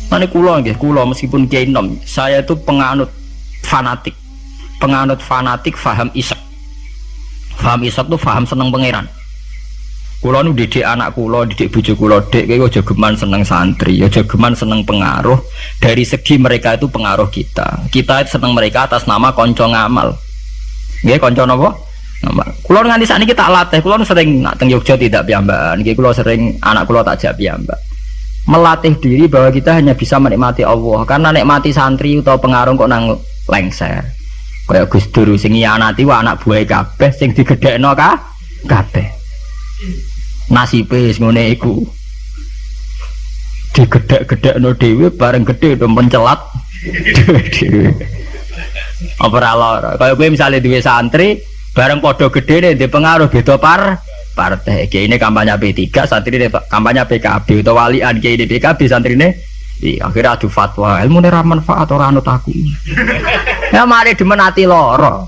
Nanti kulo meskipun kiai nom, saya itu penganut fanatik, faham isak. Faham isak tuh faham seneng pangeran. Kulo nu didik anak kulo, didik bojo kulo, dek kowe aja geman seneng santri, aja geman seneng pengaruh. Dari segi mereka itu pengaruh kita. Kita seneng mereka atas nama konco ngamal. Nggih, konco napa? Ngamal. Kulo nganti sakniki tak latih, kulo sering nak teng Yogya tidak piyambakan. Nggih kulo sering anak kulo tak jak piyambak. Melatih diri bahwa kita hanya bisa menikmati Allah. Karena nikmati santri atau pengaruh kok nang lengser. Kaya Gus Dur sing nyianati wa anak buah kabeh sing digedhekno kabeh. Nasibe wis ngene iku. Digedhek-gedhekno dhewe bareng gedhe do mencelat dhewe. Apa ora lara. Kaya kowe misale duwe santri bareng padha gedhene ndek pengaruh beda partai. Kiai ini kampanye P3, santri ini kampanye PKB atau walian kiai ini PKB, santri ini akhirnya adu fatwa ilmu ini manfaat orang anut aku. Ya mari dimenati loro.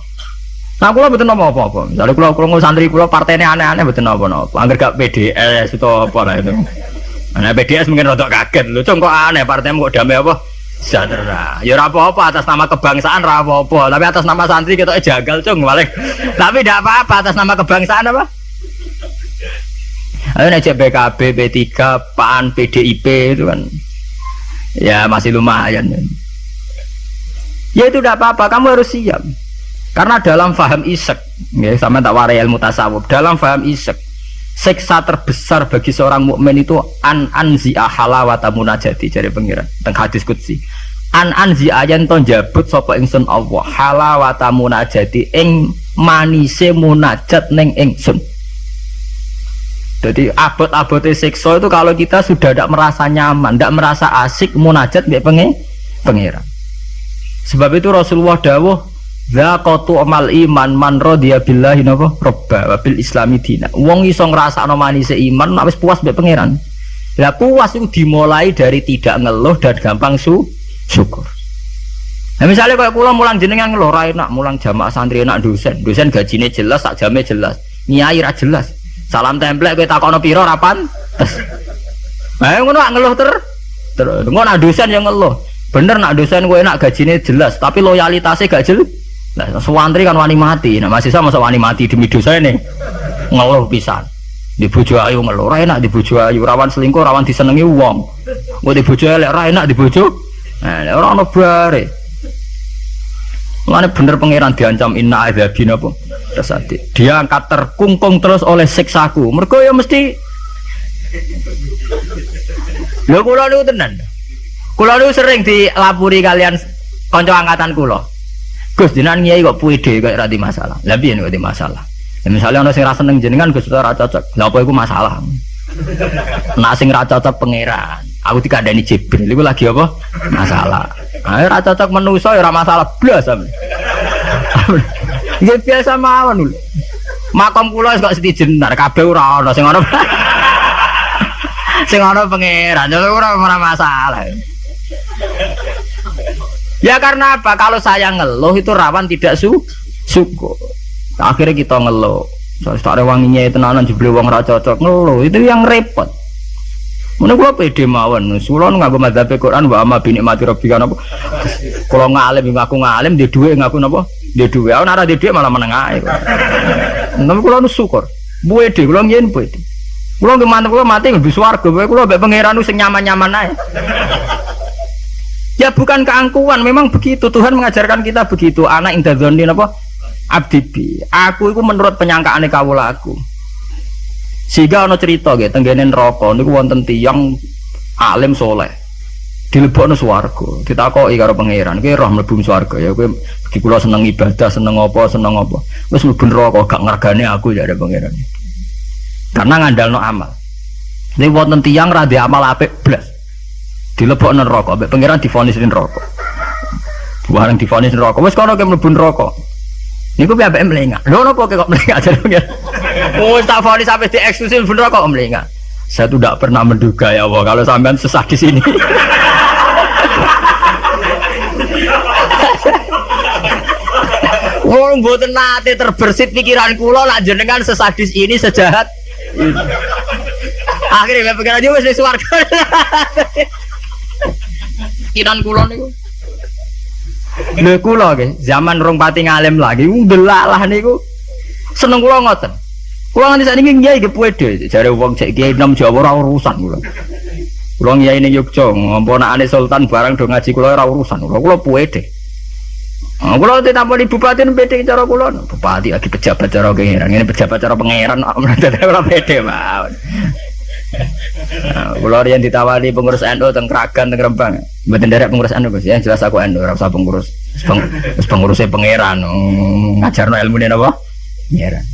Nah kalau betul apa-apa. Misalnya kalau santri kalau partainya aneh-aneh betul apa-apa. Angger gak PDS atau apa lah itu. Nah PDS mungkin rodok kaget lu. Kok aneh partaimu kok damai apa? Sejahtera. Ya apa-apa atas nama kebangsaan apa-apa. Tapi atas nama santri kita jagal cung balik. Tapi tidak apa-apa atas nama kebangsaan apa? Ayo ngajak PKB, P3, PAN, PDIP itu kan. Ya masih lumayan. Ya itu tidak apa-apa. Kamu harus siap. Karena dalam faham isek, ya, sama tak warai ilmu tasawuf. Dalam faham isek, siksa terbesar bagi seorang mukmin itu anzi'a halawata munajati dari pengiran. Teng hadis qudsi. Anzi'a yen to njabut sapa ingsun Allah halawata munajati ing manise munajat ning ingsun. Jadi abot-abote siksa itu kalau kita sudah tidak merasa nyaman, tidak merasa asik munajat mbek pengiran. Sebab itu Rasulullah dawuh zaqatu amal iman man radiya billahi napa robba wa bil islami dina. Wong iso ngrasakno manise iman nek wis puas mbek pangeran. Lah puas itu dimulai dari tidak ngeluh dan gampang syukur. Nah misalnya kayak kula mulang jenengan ngeluh ra enak, mulang jamaah santri enak dosen gajine jelas, sak jame jelas. Nyai ra jelas. Salam templek kowe takono pira ra pantes. Ayo ngono ngeluh terus ngono nak dosen yang ngeluh. Bener nak dosen kowe enak gajine jelas, tapi loyalitasnya gak jelas. Nah, santri kan wani mati. Nah, mahasiswa masa wani mati demi dosa ini ngeluh pisan. Di bojo ayu ngeluh, ra enak di bojo ayu, rawan selingkuh, rawan disenengi wong. Kok di bojo elek ra enak di bojo. Nah, ora ono bare. Mulane bener pangeran diancam inna adzabina apa? Tersati. Dia angkat terkungkung terus oleh siksaku. Mergo ya mesti lho kula niku tenan. Kula niku sering dilapuri kalian kanca angkatan kula. Gus jenengan nyai kok puide kok ora di masalah. Lah piye nek di masalah? Ya misalnya ana sing ra seneng jenengan Gus ora cocok. Lah apa iku masalah? Nek sing ra cocok pangeran, aku dikandani Jibril iku lagi apa? Masalah. Ayo ra cocok manusa ya ora masalah blas sampe. Ya biasa mawon lho. Makom kula wis kok setijenar kabeh ora ana sing ana. Sing ana pangeran ora masalah. Ya karena apa? Kalau saya ngeluh itu rawan tidak syukur. Akhirnya kita ngeluh. Soalnya tak ada wanginya tenanan jebule wong ra cocok ngeluh. Itu yang repot. Mana gua pede mawon. Sulon ngaku madzhab Quran wa amma bi nikmati rabbika napa. Kalau ngalim ngaku ngalim di dhuwit ngaku napa? Di dhuwit. Ana ora di dhuwit malah meneng ae. Tapi kula nu syukur. Pede kula yen pede. Kula nggih mantep kula mati lebih swarga. Kula mbek pangeran sing nyaman-nyaman ae. Ya bukan keangkuhan, memang begitu. Tuhan mengajarkan kita begitu. Anak indadzoni apa? Abdibi. Aku itu menurut penyangkaane kawula aku. Sehingga ana cerita nggih tenggene neraka niku wonten tiyang alim saleh. Dilebokno swarga. Ditakoki karo pangeran, "Kowe roh mlebu swarga ya kowe iki kula seneng ibadah, seneng apa? Wis mlebu neraka gak ngargane aku ya ada pangeran." Karena ngandalno amal. Nek wonten tiyang ra ndek amal apik blas. Dilebokno neraka, mbek pangeran divonis neraka. Bareng divonis neraka, wis kono ke mlebu neraka. Niku piye ambek mlengak. Lho napa kok mlengak jare pangeran? Oh, tak vonis sampai dieksklusif neraka kok mlengak. Saya tuh tidak pernah menduga ya Allah kalau sampean sesat di sini. Oh, mboten nate terbersit pikiran kula lak jenengan sesadis ini sejahat ini. Akhirnya pikiran dia wis swarga. Kiran kula niku. Lho kula nggih, zaman rong pati ngalim lagi ndelalah niku. Seneng kula ngoten. Kula nganti sakniki nggih nggih pede, jare wong cek kiai nom Jawa ora urusan kula. Kula ngiyai ning Yogya, ngomponakane sultan barang do ngaji kula ora urusan. Kula pede. Kula ditampani bupati pede cara kula. Bupati lagi pejabat cara pangeran, ngene pejabat cara pangeran ora pede mawon. Kula riyen ditawani pengurus NU teng Kragan teng Rembang. Mboten nderek pengurus NU Gus, ya jelas aku NU ora usah pengurus. Wis penguruse pangeran ngajarno ilmune napa? Pangeran.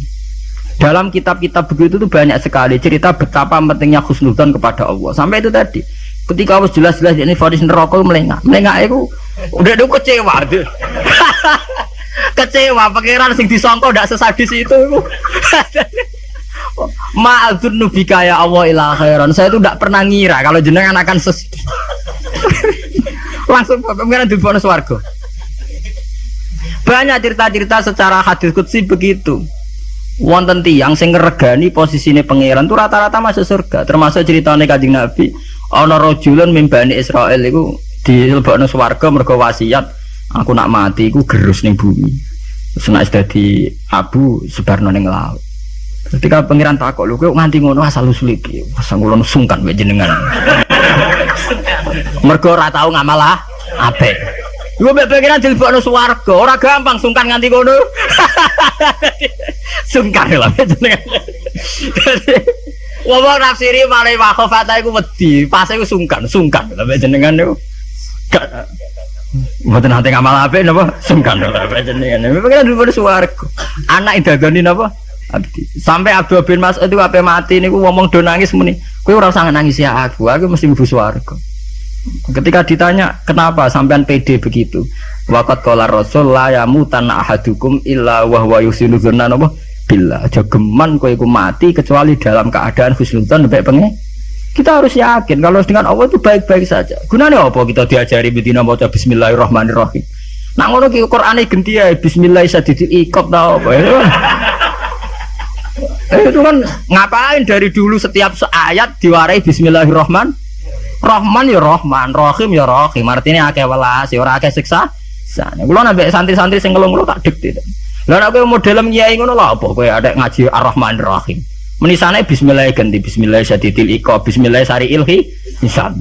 Dalam kitab-kitab begitu tuh banyak sekali cerita betapa pentingnya husnudzon kepada Allah. Sampai itu tadi, ketika harus jelas-jelas ini vonis neraka melengak itu udah kecewa tuh. Kecewa pangeran sing disangka ndak sesadis itu. Ma'adzun nubika ya Allah ila khairan. Saya itu ndak pernah ngira kalau jenengan akan langsung pangeran dilebokno swarga. Banyak cerita-cerita secara hadis qudsi begitu. Wonten tiyang sing ngregani posisine pangeran tuh rata-rata masuk surga, termasuk ceritane Kanjeng Nabi ana rajulun min Bani Israil iku dilebokno swarga mergo wasiat aku nak mati iku gerus ning bumi. Terus nek dadi abu sebarno ning laut. Ketika pangeran takok lho kowe nganti ngono asal usul iki, asal kula sungkan wae jenengan. Mergo ora tau ngamal apik. Gue pikiran dilebokno swarga, ora gampang sungkan nganti kono. Sungkan lho jenengan. Wong nafsiri malah wakhofata iku wedi, pas iku sungkan lho jenengan niku. Mboten nate ngamal apik napa? Sungkan lho jenengan. Pikiran dilebokno swarga. Anak idadoni napa? Sampai Abdul bin Mas'ud itu ape mati niku ngomong do nangis muni. Kowe ora usah nangis ya aku mesti mlebu swarga. Ketika ditanya kenapa sampean pede begitu, waqat qala rasul la yamutan ahadukum illa wa huwa yusinu dzanna napa billah, aja geman kowe iku mati kecuali dalam keadaan husnudzon mbek pengen. Kita harus yakin kalau dengan Allah itu baik-baik saja. Gunane apa kita diajari bedina maca bismillahirrahmanirrahim. Nak ngono ki Qur'ane genti ae bismillah sadidil iqab ta apa. Itu kan ngapain dari dulu setiap ayat diwarai bismillahirrahmanirrahim. Rahman ya Rahman, Rahim ya Rahim. Artinya akeh welas, ya ora akeh siksa. Sane. Kula nambah santri-santri sing ngelung-ngelung tak dikti. Lah nek kowe model kiai ngono lho apa kowe adek ngaji Ar-Rahman Ar-Rahim. Menisane bismillah ganti bismillah sadidil iqab, bismillah sariil hisab.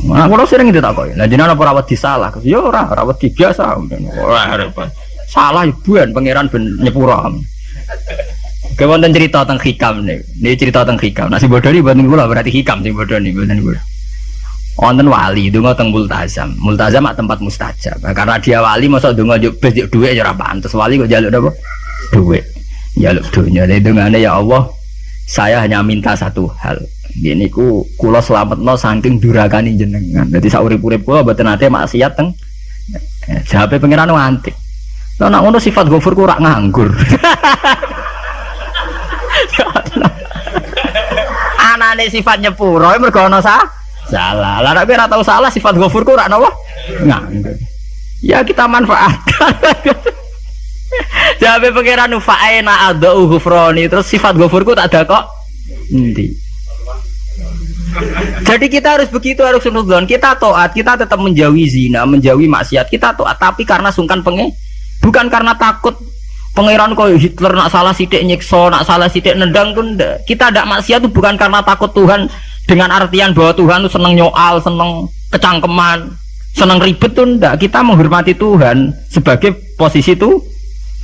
Nah, kula sering ditakoki. Lah jenengan apa rawat disalah? Ya ora, rawat biasa. Ora repot. Salah ibuan pangeran ben nyepura. Kewonten cerita tentang hikam nih. Ini cerita tentang hikam. Nah si bodoh ini buatan gula berarti hikam si bodoh ini buatan gula. Wonten wali dungo teng multazam. Multazam mak tempat mustajab. Karena dia wali masa dungo besok duit aja rapaan. Terus wali kok jaluk apa? Duit. Jaluk duitnya. Jadi dungane ya Allah. Saya hanya minta satu hal. Gini ku kulo selametno saking durakani jenengan. Jadi saurip-urip kulo mboten nate maksiat teng. Jawabe pangeran nganti. Lah nek ngono sifat ghafur ku rak nganggur. Anane sifat nyepuro mergo ana salah. Lah nek ora tau salah sifat ghafur ku ora napa? Nganggur. Ya kita manfaatkan. Jawabe pangeran fa'ina adau ghufrani terus sifat ghafur ku tak ada kok. Endi? Jadi kita harus begitu, harus husnudzon. Kita taat, kita tetap menjauhi zina, menjauhi maksiat. Kita taat tapi karena sungkan bukan karena takut. Pangeran kok Hitler nak salah sidik nyiksa, nak salah sidik nendang tuh ndak. Kita ndak maksiat itu bukan karena takut Tuhan dengan artian bahwa Tuhan tuh seneng nyoal, seneng kecangkeman, seneng ribet tuh ndak. Kita menghormati Tuhan sebagai posisi itu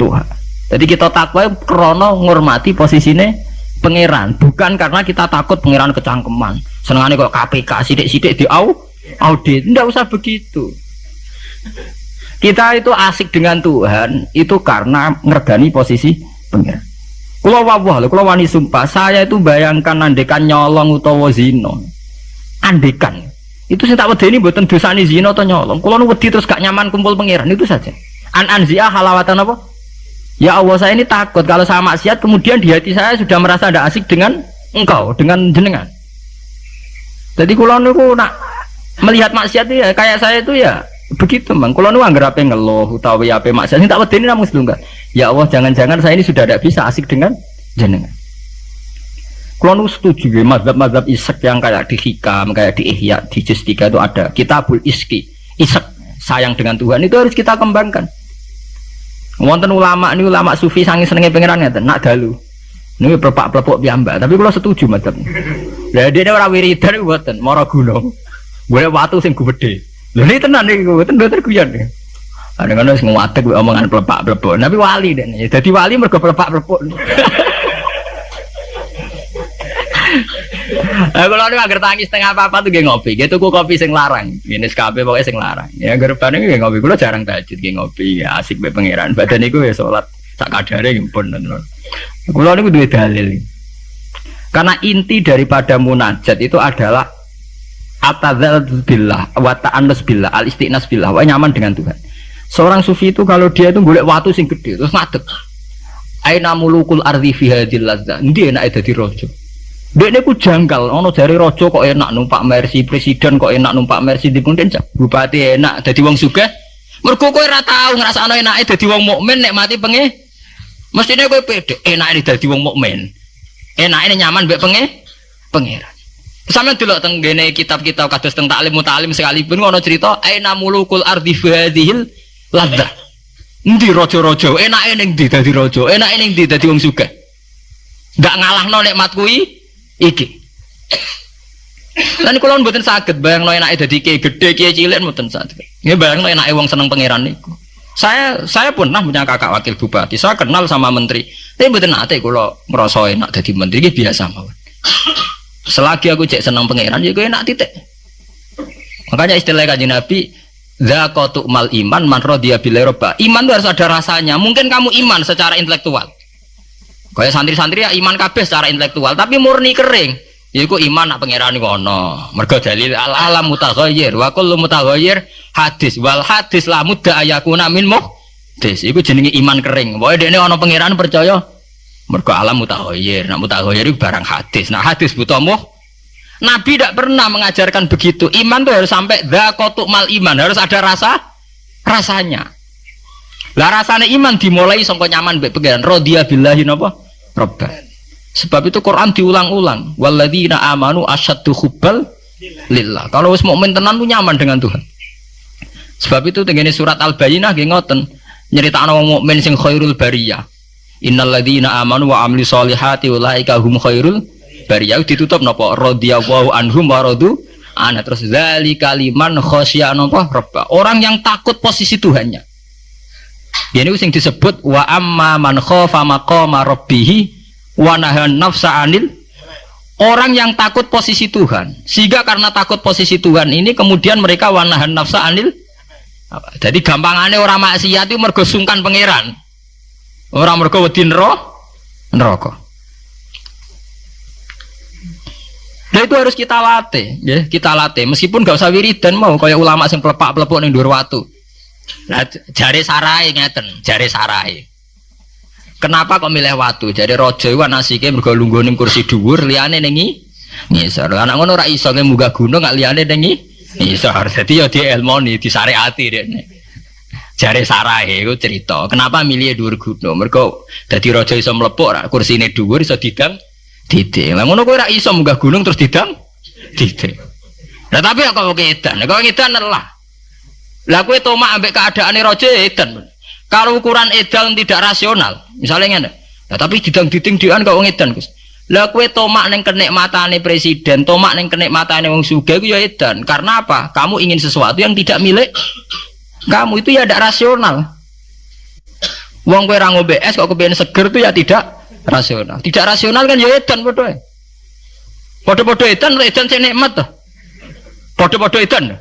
Tuhan. Jadi kita takwa krono menghormati posisinya pangeran, bukan karena kita takut pangeran kecangkeman. Senengane kok KPK sidik-sidik di audit, ndak usah begitu. Kita itu asik dengan Tuhan itu karena ngergani posisi pangeran. Kula wawah lho, kula wani sumpah, saya itu bayangkan andekan nyolong utawa zina. Andekan. Itu sing tak wedeni mboten dosane zina atau nyolong. Kula nu wedi terus gak nyaman kumpul pangeran itu saja. Anzia halawatan apa? Ya Allah, saya ini takut kalau saya maksiat kemudian di hati saya sudah merasa tidak asik dengan engkau, dengan jenengan. Jadi kula niku nak melihat maksiat itu ya kayak saya itu ya begitu Bang. Kula nu anggere ape ngeluh utawi ape maksiat sing tak wedeni namung sedunggal. Ya Allah, jangan-jangan saya ini sudah tidak bisa asik dengan jenengan. Kalau nu setuju ya, mazhab-mazhab isek yang kayak di Hikam, kayak di Ihya, di Juz 3 itu ada Kitabul Iski, isek sayang dengan Tuhan itu harus kita kembangkan. Wonten ulama ini ulama sufi sangi senenge pangeran ngeten, nak dalu. Ini perpak-perpok piyambak, tapi kalau setuju mazhab. Lah dia ora wiridan mboten, mara gunung. Golek watu sing gedhe. Lha ini tenan iki mboten guyon. Kadang-kadang wis nguwatek omongan plepak-plepok. Nabi wali dene. Dadi wali mergo plepak-plepok. Kalau ini agar tangis setengah apa tuh gak ngopi, gitu ku kopi sing larang, ini SKP pokoknya sing larang. Ya gerban ini gak ngopi, kalau jarang tahajud gak ngopi, ya asik be pangeran. Badan itu ya sholat sak kadare gimpun. Kalau ini kudu dalil. Karena inti daripada munajat itu adalah atadzal billah, wa ta'annus billah, al istiqnas billah, wa nyaman dengan Tuhan. Seorang sufi itu kalau dia itu golek watu sing gede terus ngadeg. Aina mulukul ardi fi hadhil ladzah. Ndi enak dadi raja. Dekne ku janggal, ono jare raja kok enak numpak Mercy, presiden kok enak numpak Mercy dipundhen bupati enak dadi wong sugih. Mergo kowe ora tau ngrasakno enake dadi wong mukmin nek mati penge. Mestine kowe pede enake dadi wong mukmin. Enake nyaman mbek pangeran. Sampeyan delok teng ngene kitab-kitab kados teng taklim mutalim sekalipun ono cerita aina mulukul ardi fi hadhil ladzah. Endi raja-raja enake ning ndi dadi raja, enake ning ndi dadi wong sugih. Ndak ngalahno nikmat kuwi iki. Lan kula mboten saged bayangno enake dadi kiai gedhe kiai cilik mboten saged. Nggih bayangno enake wong seneng pangeran niku. Saya pernah punya kakak wakil bupati. Saya kenal sama menteri. Tapi mboten nate kula ngrasa enak dadi menteri iki biasa mawon. Selagi aku cek seneng pangeran ya kowe enak titik. Makanya istilah Kanjeng Nabi zaqatu mal iman man radiya billahi robba. Iman itu harus ada rasanya. Mungkin kamu iman secara intelektual. Kayak santri-santri ya iman kabeh secara intelektual, tapi murni kering. Yaiku iman nak pangeran iku ana. Mergo dalil al-alam mutaghayyir wa kullu mutaghayyir hadis wal hadis la mudda ayakuna min muhdis. Iku jenenge iman kering. Pokoke dekne ana pangeran percaya mergo alam mutaghayyir. Nak mutaghayyir iku barang hadis. Nah hadis buta Nabi tidak pernah mengajarkan begitu. Iman itu harus sampai dzaqatu mal iman, harus ada rasanya. Lah rasane iman dimulai sangka nyaman mbek pangeran. Radhiya billahi napa? Robban. Sebab itu Quran diulang-ulang. Walladzina amanu asyaddu hubbal lillah. Kalau wis mukmin tenan tuh nyaman dengan Tuhan. Sebab itu tengene surat Al-Bayyinah nggih ngoten, nyeritakno wong mukmin sing khairul bariyah. Innalladzina amanu wa amilus solihati ulaika hum khairul bariyah. Ditutup napa? Radhiyallahu anhum wa radu an. Terus zalika liman khasya napa? Rabb. Orang yang takut posisi Tuhannya. Ini sing disebut wa amma man khafa maqama rabbih wa nahan nafsa anil. Orang yang takut posisi Tuhan, sehingga karena takut posisi Tuhan ini kemudian mereka wa nahan nafsa anil. Jadi gampangane orang maksiat itu mergo sungkan pangeran. Orang mergo wedi neraka. Nah itu harus kita latih, ya, kita latih. Meskipun gak usah wiridan mau kayak ulama sing pelepak-pelepuk ning dhuwur watu. Lah jare sarai ngeten, jare sarai. Kenapa kok milih watu? Jare raja iku nasike mergo lungguh ning kursi dhuwur, liyane ning ngisor. Anak ngono ora iso munggah gunung gak liyane ning ngisor. Dadi ya dielmoni, disyariati dekne. Jare sarai iku cerita. Kenapa milih dhuwur gunung? Mergo dadi raja iso mlepuk, kursine dhuwur iso didang titik. Lah ngono kowe ora iso munggah gunung terus didang titik. Lah tapi kok edan lah. Lah kowe tomak ambek keadaane raja edan. Kalau ukuran edan tidak rasional, misalnya ngene. Lah tapi didang-diding dhewean kok wong edan, Gus. Lah kowe tomak ning kenikmatane presiden, tomak ning kenikmatane wong sugih ku ya edan. Karena apa? Kamu ingin sesuatu yang tidak milik kamu, itu ya tidak rasional. Wong kowe ra ngombe es kok kepengin seger itu ya tidak rasional. Tidak rasional kan ya edan padha. Padha-padha edan sing nikmat to. Padha-padha edan.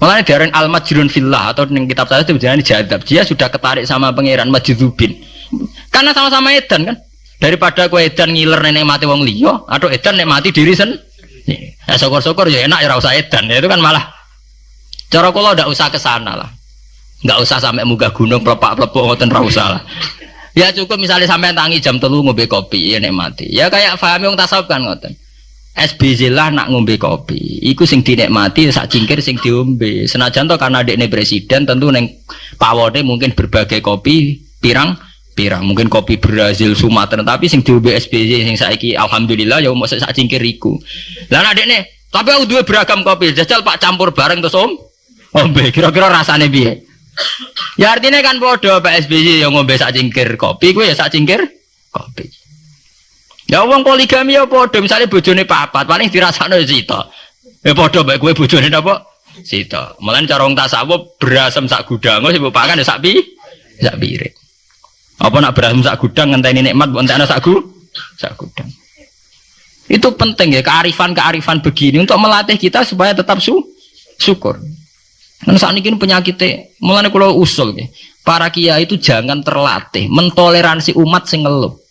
Makanya diaran al-majrun fillah atau ning kitab saya itu berjalan jadab. Dia sudah ketarik sama pangeran majdzubin. Karena sama-sama edan kan. Daripada kowe edan ngiler nek mati wong liya atau edan nek mati diri sendiri. Ya syukur-syukur ya enak ya ora usah edan. Ya, itu kan malah cara kula ndak usah ke sana lah. Enggak usah sampai munggah gunung pelepak-plepuk ngoten ora usah lah. Ya cukup misalnya sampai tangi jam 3 ngombe kopi ya nek mati. Ya kayak paham wong tasawuf kan ngoten. SBZ lah nak ngombe kopi. Iku sing dinikmati sak cingkir sing diombe. Senajan to karena dekne presiden tentu neng pawone mungkin berbagai kopi pirang pirang. Mungkin kopi Brazil, Sumatera, tapi sing diombe SBY sing saiki alhamdulillah ya mosok sak cingkir iku. Lah adekne, tapi aku duwe beragam kopi, jajal Pak campur bareng terus ombe. Kira-kira rasane piye? Ya artinya kan padha Pak SBY yang ngombe sak cingkir kopi, kowe ya sak cingkir kopi. Ya wong poligami ya padha, misale bojone papat, paling dirasakno sita. Ya padha bae kowe bojone napa? Sita. Mulane cara wong tasawuf berasem sak gudang, sing mbok pangan ya sak piring. Apa nak berasem sak gudang ngenteni nikmat mbok entekno sak gudang. Itu penting ya kearifan begini untuk melatih kita supaya tetap syukur. Kan saat ini penyakitnya, mulane kula usul ya. Para kiai itu jangan terlatih mentoleransi umat sing ngeluh.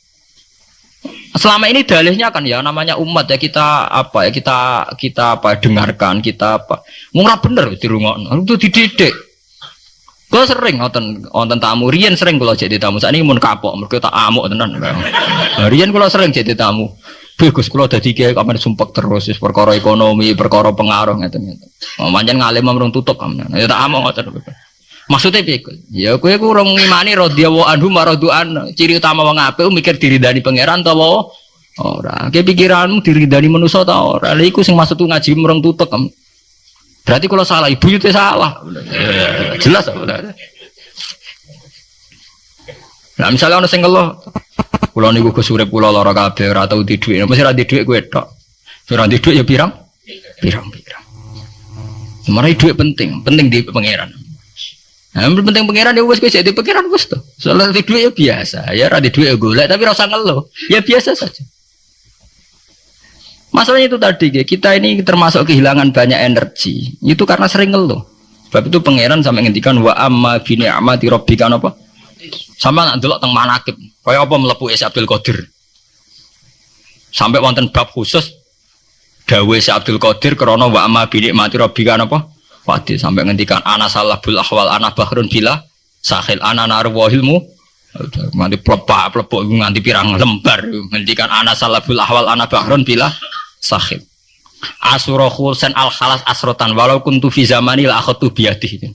Selama ini dalihnya kan ya namanya umat ya kita dengarkan kita apa. Murah bener dirungokno. Itu dididik. Kula sering wonten tamu, riyen sering kula jadi tamu. Sakniki mun kapok mergo tak amuk tenan. Riyen kula sering jadi tamu. Bagus kula dadi kiai kok men sumpek terus perkara ekonomi, perkara pengaruh ngeten. Pancen ngalim mrung tutup kan. Ya tak amuk ngoten. Maksudnya piye? Ya kowe ku urung ngimani radhiyallahu anhu maradu'an. Ciri utama wong apik mikir diridani pangeran ta ora. Ke pikiranmu diridani manusa ta ora. Lha iku sing maksud ngaji mrung tutup kan. Berarti kalau salah ibu itu salah. Jelas apa? Nah misalnya orang sing ngeluh, kula niku Gus urip kula lara kabeh ora tau di dhuwit. Mesti ra di dhuwit kowe tok. Ora di dhuwit ya pirang. Marai dhuwit penting di pangeran. Nah, penting pangeran ya wis kowe jadi pangeran wis to. Soal di dhuwit ya biasa. Ya ra di dhuwit ya golek tapi ora usah ngeluh. Ya biasa saja. Masalahnya itu tadi, kita ini termasuk kehilangan banyak energi. Itu karena sering ngeluh. Sebab itu pangeran sampai ngendikan wa amma bi ni'mati rabbika apa? Sama nak ndelok teng manakib. Kaya apa mlebu Syekh Abdul Qadir. Sampai wonten bab khusus dawuh Syekh Abdul Qadir krana wa amma bi ni'mati rabbika apa? Wadi sampai ngendikan ana salahul ahwal ana bahrun bila sahil ana narwahilmu. Nganti plebak nganti pirang lembar ngendikan ana salahul ahwal ana bahrun bila sahib asura Husain al-Khalas asrotan walau kuntu fi zamani la akhadtu biyadihi.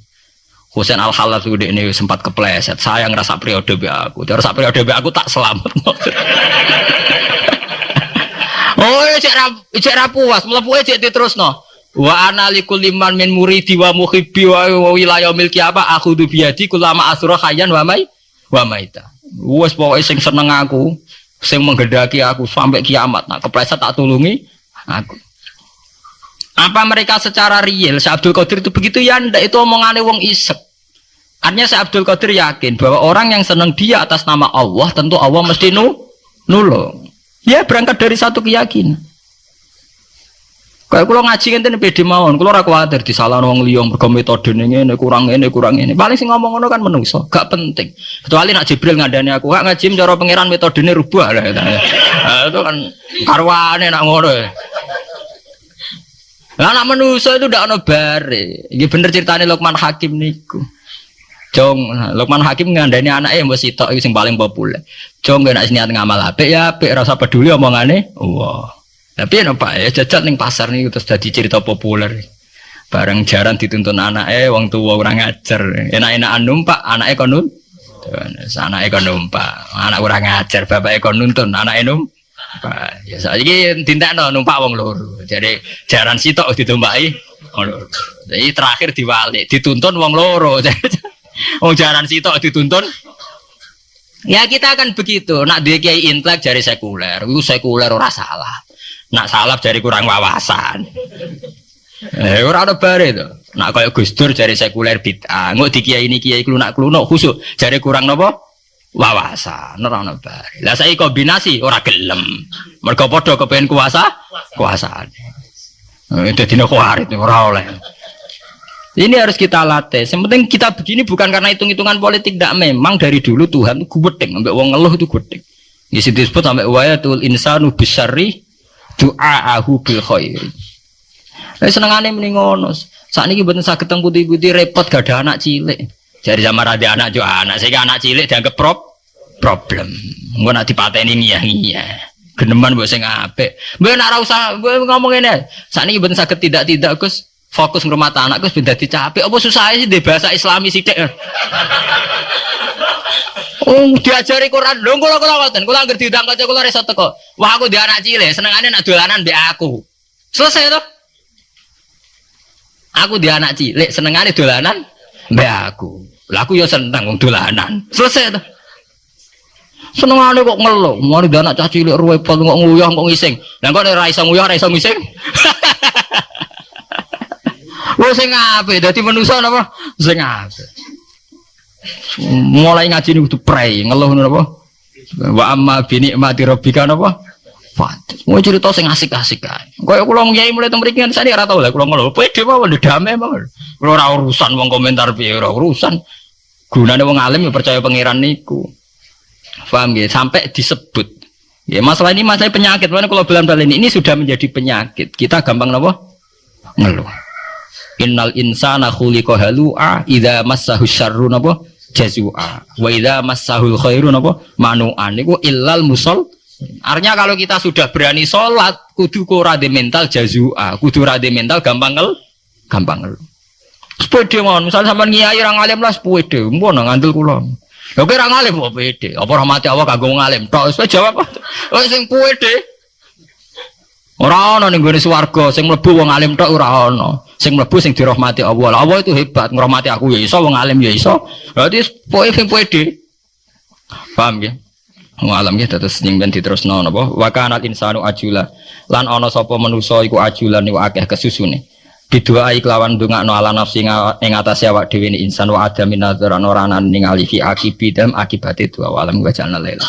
Husain al-Khalas udah ini sempat kepleset, saya ngerasa periode be aku tak selamat. Oh cek ra puas mlebu cek diterusno wa ana likulli man min muridi wa muhibbi wa wilayah milki apa akhudhu biyadi kulama asura khayyan wa maita. Wes pokoke sing seneng aku sing menggendaki aku sampai kiamat nak kepleset tak tulungi aku. Apa mereka secara real Syekh Abdul Qadir itu begitu ya ndak, itu omongane wong isek. Artinya Syekh Abdul Qadir yakin bahwa orang yang senang dia atas nama Allah tentu Allah mesti nulung. Ya berangkat dari satu keyakinan. Kayak kula ngaji ngenten pede mawon, kula ora kuwatir disalahno wong liya mergo metodene ngene kurang ngene. Paling sing ngomong ngono kan menungso, gak penting. Kecuali nak Jibril ngandani aku, gak ngaji cara pangeran metodene rubah lah. Itu kan karwane nak ngono. Lah anak manusia itu ndak ono bare. Iki bener ceritane Luqman Hakim niku. Jong Luqman Hakim ngandani anake mbok sitok iki sing paling populer. Jong nek niat ngamal apik ya apik, ora usah peduli omongane. Wah. Tapi ya Pak ya jajal ning pasar niku terus dadi cerita populer. Bareng jaran dituntun anake wong tuwa ora ngajar. Enak-enakan numpak, anake kon nuntun. Anake kon numpak. Anak ora ngajar, bapake kon nuntun, anake numpak. Ya saiki dintekno numpak wong loro. Jadi jaran sitok ditumpaki wong loro. Jadi terakhir diwalik, dituntun wong loro. Wong jaran sitok dituntun. Ya kita akan begitu. Nak duwe kiai intelek jari sekuler, iku sekuler ora salah. Nak salah jari kurang wawasan. Ora ada bare to. Nak kaya Gus Dur jari sekuler bid'ah. Engko di kiai ini kiai klunak-klunuk khusuk jari kurang napa? Wawasan, ora ono bare. Lah saiki kombinasi ora gelem. Mergo padha kepengin kuasaan. Dadi nek kuarit ora oleh. Ini harus kita latih. Yang penting kita begini bukan karena hitung-hitungan politik, tidak. Memang dari dulu Tuhan itu gudeg, sampai wong ngeluh itu gudeg. Di situ disebut sampai wayatul insanu bisyarri du'aahu bil khairi. Senengane mending ngono. Saat ini bener saged teng putih-putih repot gak ada anak cilik. Jadi sama ada anak juga anak. Sehingga anak cilik dianggap problem. Engko nak dipateni ngiyah-ngiyah. Geneman mbok sing apik. Mbok nek ora usah ngomong ngene. Saat ini bener saged tidak Gus. Fokus ngurmat anak Gus ben dadi capek. Apa susah sih di bahasa Islami sithik. Diajari Quran. Lho kula ngoten, kula anggere diundang kanca kula iso teko. Wah aku di anak cilik, senengane nak dolanan mbek aku. Selesai to. Aku di anak cilik, senengane dolanan mbek aku. Lah aku ya seneng wong dolanan. Selesai to. Senengane kok ngeluh, mari di anak cah cilik repot kok nguyah kok ngising. Lah kok ora iso nguyah, ora iso ngising. Wong sing apik dadi manusa napa? Sing apik. Mulai ngaji ini kudu prei ngeluh napa? Wa amma bi nikmati rabbika napa? Fat. Mau cerita sing asik-asik kae. Kaya kula ngyai mulai teng mriki sani ora tau lah kula ngeluh. Pede mawon damai mawon. Kula ora urusan wong komentar piye ora urusan. Gunane wong alim ya percaya pangeran niku. Paham nggih? Sampai disebut. Ya masalah ini masalah penyakit. Mana kalau belan-belan ini sudah menjadi penyakit. Kita gampang napa? Ngeluh. Innal insana khuliqa halu'a idza massahu syarru napa jazua wa idza massahul khairu napa manu'an niku illal musol. Artinya kalau kita sudah berani sholat kudu ora de mental jazua, kudu ora de mental gampang ngel. Sepede mawon misal sampean ngiyai ra ngalim lah sepede mpun ngandel kula. Lha kok ra ngalim kok pede, apa rahmati Allah kanggo ngalim tok wis jawab. Wis sing pede ora ana ning gone swarga sing mlebu wong alim tok ora ana. Sing mlebu sing dirahmati Allah. Allah itu hebat, ngrahmati aku ya iso, wong alim ya iso. Berarti pokoke sing pede. Paham nggih? Wong alim nggih terus ning ben diterusno napa? Wa kana insanu ajula. Lan ana sapa manusa iku ajulan niku akeh kesusune. Bidoai kelawan ndongakno ala nafsi ing atase awak dhewe ni insan wa adamin nadzar ana ora ningali fi akibidam akibate dua alam wa jalna laila.